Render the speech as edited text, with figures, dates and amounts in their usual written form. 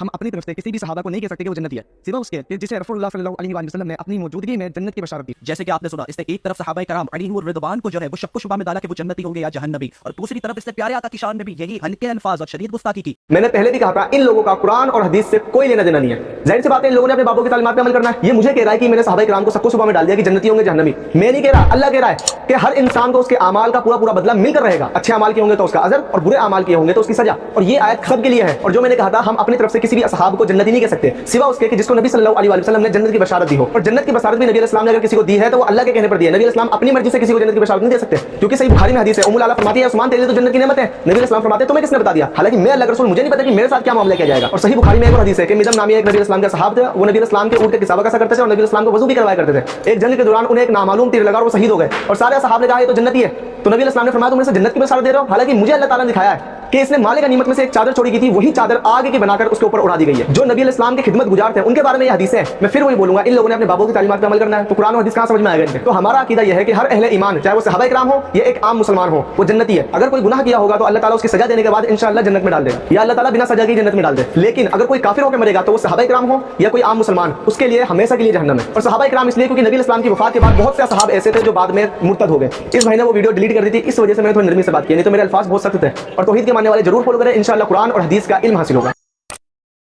ہم اپنی طرف سے کسی بھی صحابہ کو نہیں کہہ سکتے کہ وہ جنتی ہے سوا اس کے کہ جسے رسول اللہ صلی اللہ علیہ وآلہ وسلم نے اپنی موجودگی میں جنت کی بشارت دی. جیسے کہ آپ نے سنا اس نے ایک طرف صحابہ کرام علیہم الرضوان کو جو ہے وہ شک و شبہ میں ڈالا کہ وہ جنتی ہوں گے یا جہنمی، اور دوسری طرف اس نے پیارے آقا کی شان میں بھی یہی ہلکے الفاظ اور شدید گستاخی کی. میں نے پہلے بھی کہا تھا ان لوگوں کا قرآن اور حدیث سے کوئی لینا دینا نہیں ہے. ظاہر سی بات ہے ان لوگوں نے اپنے باپوں کی تعلیمات پہ عمل کرنا ہے. یہ مجھے کہہ رہا ہے کہ میں نے صحابہ کرام کو شک و شبہ میں ڈال دیا کہ جنتی ہوں گے جہنمی. میں نہیں کہہ رہا، اللہ کہہ رہا ہے کہ ہر انسان کو اس کے اعمال کا پورا بدلہ مل کر رہے گا. اچھے اعمال کیے ہوں گے تو اس کا اجر، اور برے اعمال کیے ہوں گے تو اس کی سزا. اور یہ آیت سب کے لیے ہے. اور جو میں نے کہا تھا ہم اپنی طرف سے کسی بھی اصحاب کو جنتی نہیں کہہ سکتے سوا اس کے کہ جس کو نبی صلی اللہ علیہ وسلم نے جنت کی بشارت دی ہو. اور جنت کی بشارت بھی نبی علیہ السلام نے اگر کسی کو دی ہے تو وہ اللہ کے کہنے پر دی ہے. نبی علیہ السلام اپنی مرضی سے کسی کو جنت کی بشارت نہیں دے سکتے، کیونکہ صحیح بخاری میں حدیث ہے ام العلا فرماتی ہے عثمان تیرے لیے تو جنت کی نعمت ہے. نبی علیہ السلام فرماتے ہیں تمہیں کس نے بتا دیا؟ حالانکہ میں اللہ کے رسول، مجھے نہیں پتا کہ میرے ساتھ کیا معاملہ کیا جائے گا. اور صحیح بخاری میں ایک اور حدیث ہے کہ مدم نامی ایک نبی علیہ السلام کے صحابہ تھے. وہ نبی علیہ السلام کے اونٹ کے کسابہ کسا کرتے تھے اور نبی علیہ السلام کو وضو بھی کروایا کرتے تھے. ایک جنگ کے دوران انہیں ایک نامعلوم تیر لگا اور وہ شہید ہو گئے، اور سارے صحابہ نے کہا یہ تو جنتی ہے. تو نبی علیہ السلام نے فرمایا تم اسے جنت کی بشارت دے رہے ہو، حالانکہ مجھے اللہ تعالیٰ نے دکھایا ہے کہ اس نے مال غنیمت میں سے ایک چادر چوری کی تھی، وہی چادر آگے کی بنا کر اس کے اوپر اڑا دی گئی ہے. جو نبی علیہ السلام کے خدمت گزار تھے ان کے بارے میں یہ حدیث ہے. میں پھر وہی بولوں گا، ان لوگوں نے اپنے بابوں کی تعلیمات پر عمل کرنا ہے تو قرآن و حدیث کہاں سمجھ میں آئے گا؟ تو ہمارا عقیدہ یہ ہے کہ ہر اہل ایمان، چاہے وہ صحابہ کرام ہو یا ایک عام مسلمان ہو، وہ جنتی ہے. اگر کوئی گناہ کیا ہوگا تو اللہ تعالیٰ اس کی سزا دینے کے بعد انشاءاللہ جنت میں ڈال دے گا، یا اللہ تعالیٰ بنا سزا کے جنت میں ڈال دے. لیکن اگر کوئی کافر ہو کے مرے گا تو وہ صحابہ کرام ہو یا کوئی عام مسلمان، اس کے لیے ہمیشہ کے لیے جہنم ہے. اور صحابہ کرام اس لیے کیونکہ نبی اسلام کی وفات کے بعد بہت سے صحابہ ایسے تھے جو بعد میں مرتد ہو گئے. اس بھائی نے وہ ویڈیو ڈیلیٹ کر دی تھی، اس وجہ سے میں نے تھوڑی نرمی سے بات کی، نہیں تو میرے الفاظ بہت سخت تھے. اور توحید کے ماننے والے ضرور فالو کریں، انشاءاللہ قرآن اور حدیث کا علم حاصل ہوگا.